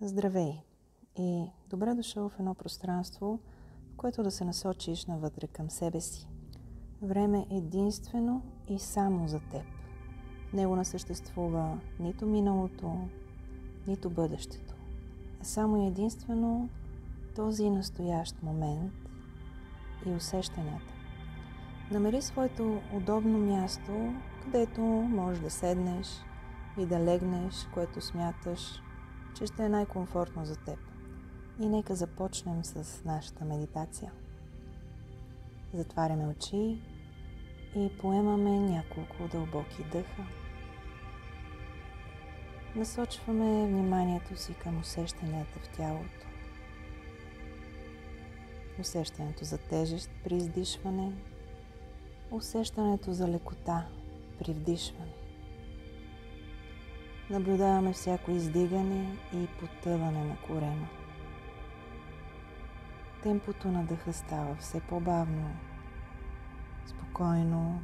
Здравей и добре дошъл в едно пространство, в което да се насочиш навътре към себе си. Време единствено и само за теб. В него не съществува нито миналото, нито бъдещето. А само и единствено този настоящ момент и усещанията. Намери своето удобно място, където можеш да седнеш и да легнеш, което смяташ, че ще е най-комфортно за теб. И нека започнем с нашата медитация. Затваряме очи и поемаме няколко дълбоки дъха. Насочваме вниманието си към усещанията в тялото. Усещането за тежест при издишване, усещането за лекота при вдишване. Наблюдаваме всяко издигане и потъване на корема. Темпото на дъха става все по-бавно, спокойно,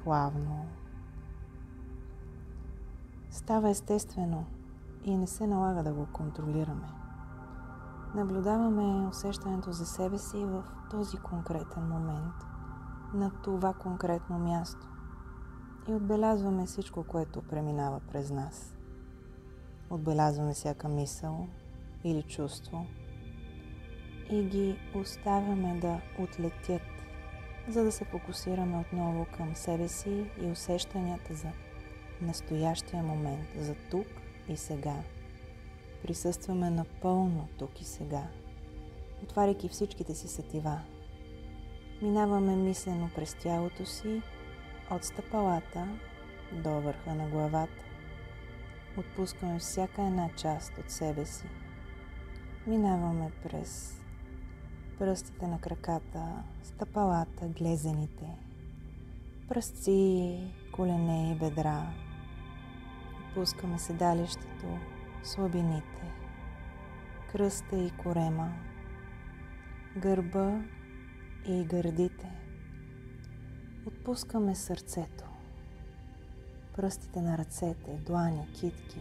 плавно. Става естествено и не се налага да го контролираме. Наблюдаваме усещането за себе си в този конкретен момент, на това конкретно място. И отбелязваме всичко, което преминава през нас. Отбелязваме всяка мисъл или чувство и ги оставяме да отлетят, за да се фокусираме отново към себе си и усещанията за настоящия момент, за тук и сега. Присъстваме напълно тук и сега, отваряйки всичките си сетива. Минаваме мислено през тялото си, от стъпалата до върха на главата. Отпускаме всяка една част от себе си. Минаваме през пръстите на краката, стъпалата, глезените, пръстци, колене и бедра. Отпускаме седалището, слабините, кръста и корема, гърба и гърдите. Отпускаме сърцето, пръстите на ръцете, длани, китки,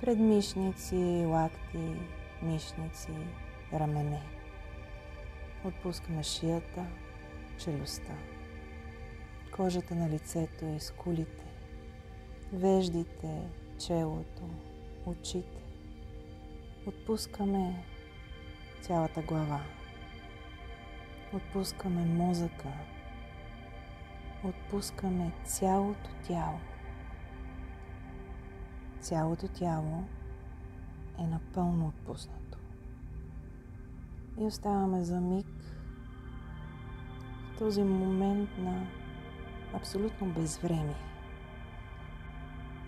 предмишници, лакти, мишници, рамене. Отпускаме шията, челюстта, кожата на лицето и скулите, веждите, челото, очите. Отпускаме цялата глава. Отпускаме мозъка. Отпускаме цялото тяло. Цялото тяло е напълно отпуснато. И оставаме за миг в този момент на абсолютно безвремие.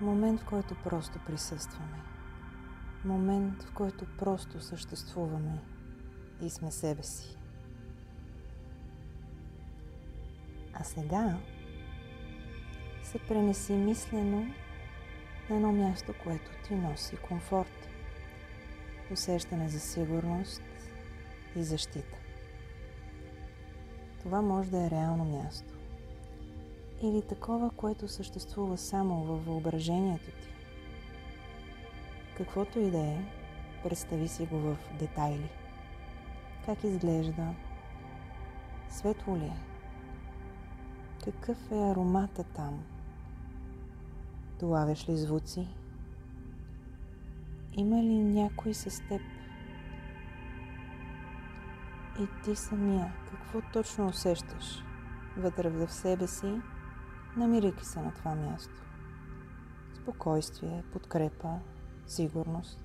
Момент, в който просто присъстваме. Момент, в който просто съществуваме и сме себе си. А сега се пренеси мислено на едно място, което ти носи комфорт, усещане за сигурност и защита. Това може да е реално място или такова, което съществува само във въображението ти. Каквото и да е, представи си го в детайли. Как изглежда? Светло ли е? Какъв е аромата там? Долавяш ли звуци? Има ли някой с теб? И ти самия, какво точно усещаш вътре в себе си, намирайки се на това място? Спокойствие, подкрепа, сигурност.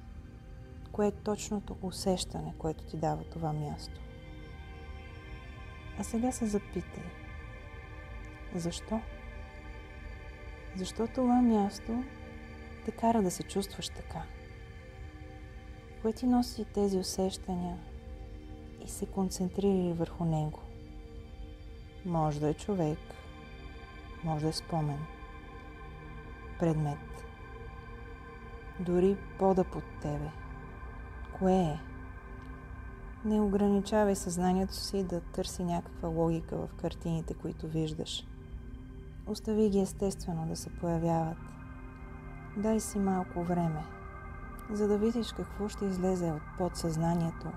Кое е точното усещане, което ти дава това място? А сега се запитай. Защо? Защо това място те кара да се чувстваш така? Кое ти носи тези усещания и се концентрира върху него? Може да е човек, може да е спомен, предмет, дори пода под тебе. Кое е? Не ограничавай съзнанието си да търси някаква логика в картините, които виждаш. Остави ги естествено да се появяват. Дай си малко време. за да видиш какво ще излезе от подсъзнанието,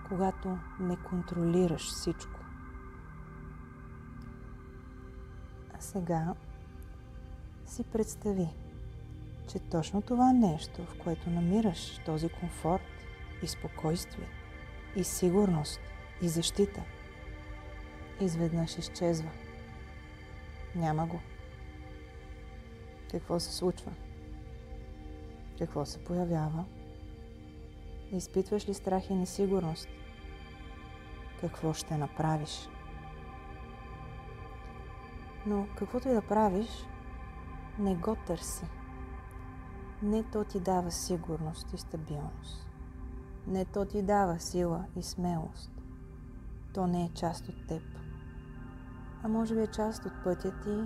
когато не контролираш всичко. А сега си представи, че точно това нещо, в което намираш този комфорт и спокойствие, и сигурност, и защита, изведнъж изчезва. Няма го. Какво се случва? Какво се появява? Изпитваш ли страх и несигурност? Какво ще направиш? Но каквото и да правиш, не го търси. Не то ти дава сигурност и стабилност. Не то ти дава сила и смелост. То не е част от теб. А може би е част от пътя ти,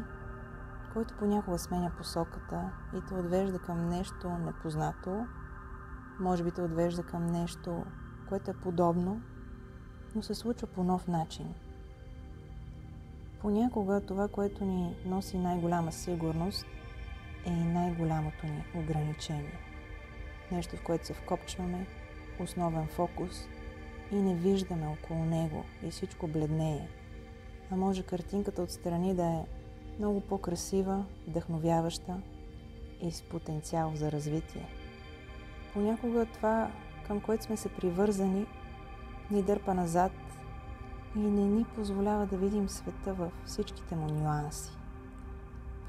който понякога сменя посоката и те отвежда към нещо непознато. Може би те отвежда към нещо, което е подобно, но се случва по нов начин. Понякога това, което ни носи най-голяма сигурност, е и най-голямото ни ограничение. Нещо, в което се вкопчваме, основен фокус и не виждаме около него и всичко бледнее. А може картинката отстрани да е много по-красива, вдъхновяваща и с потенциал за развитие. Понякога това, към което сме се привързани, ни дърпа назад и не ни позволява да видим света във всичките му нюанси.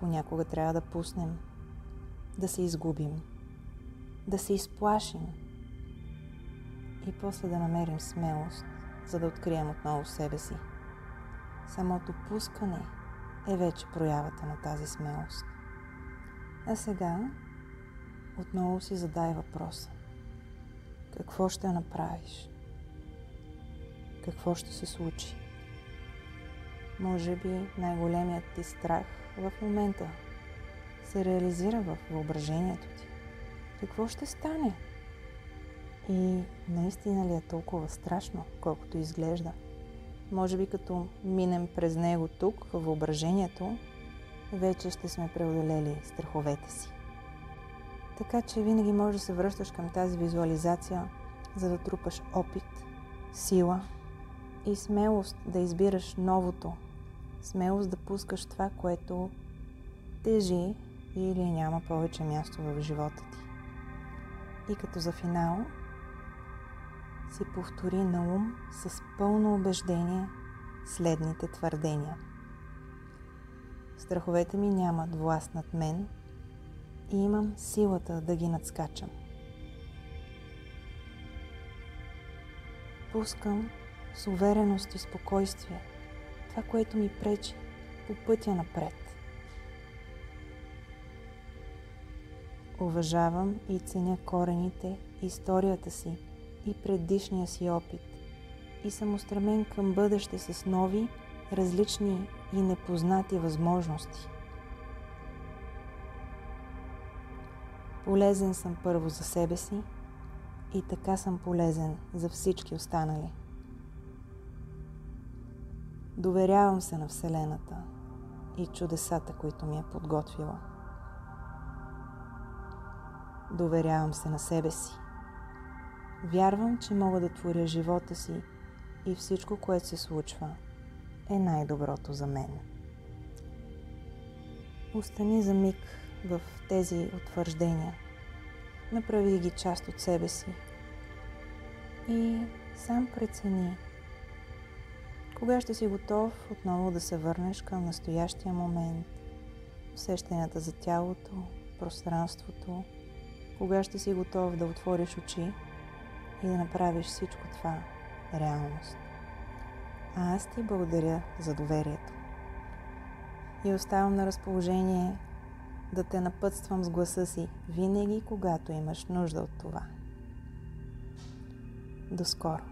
Понякога трябва да пуснем, да се изгубим, да се изплашим и после да намерим смелост, за да открием отново себе си. Самото пускане е вече проявата на тази смелост. А сега отново си задай въпроса. Какво ще направиш? Какво ще се случи? Може би най-големият ти страх в момента се реализира в въображението ти. Какво ще стане? И наистина ли е толкова страшно, колкото изглежда? Може би като минем през него тук, във въображението, вече ще сме преодолели страховете си. Така че винаги можеш да се връщаш към тази визуализация, за да трупаш опит, сила и смелост да избираш новото. Смелост да пускаш това, което тежи или няма повече място в живота ти. И като за финал си повтори на ум с пълно убеждение следните твърдения. Страховете ми нямат власт над мен и имам силата да ги надскачам. Пускам с увереност и спокойствие това, което ми пречи по пътя напред. Уважавам и ценя корените, историята си и предишния си опит и съм устремен към бъдеще с нови, различни и непознати възможности. Полезен съм първо за себе си и така съм полезен за всички останали. Доверявам се на Вселената и чудесата, които ми е подготвила. Доверявам се на себе си. Вярвам, че мога да творя живота си и всичко, което се случва, е най-доброто за мен. Остани за миг в тези утвърждения. Направи ги част от себе си и сам прецени кога ще си готов отново да се върнеш към настоящия момент, усещанията за тялото, пространството, кога ще си готов да отвориш очи и да направиш всичко това реалност. А аз ти благодаря за доверието. И оставам на разположение да те напътствам с гласа си винаги, когато имаш нужда от това. До скоро!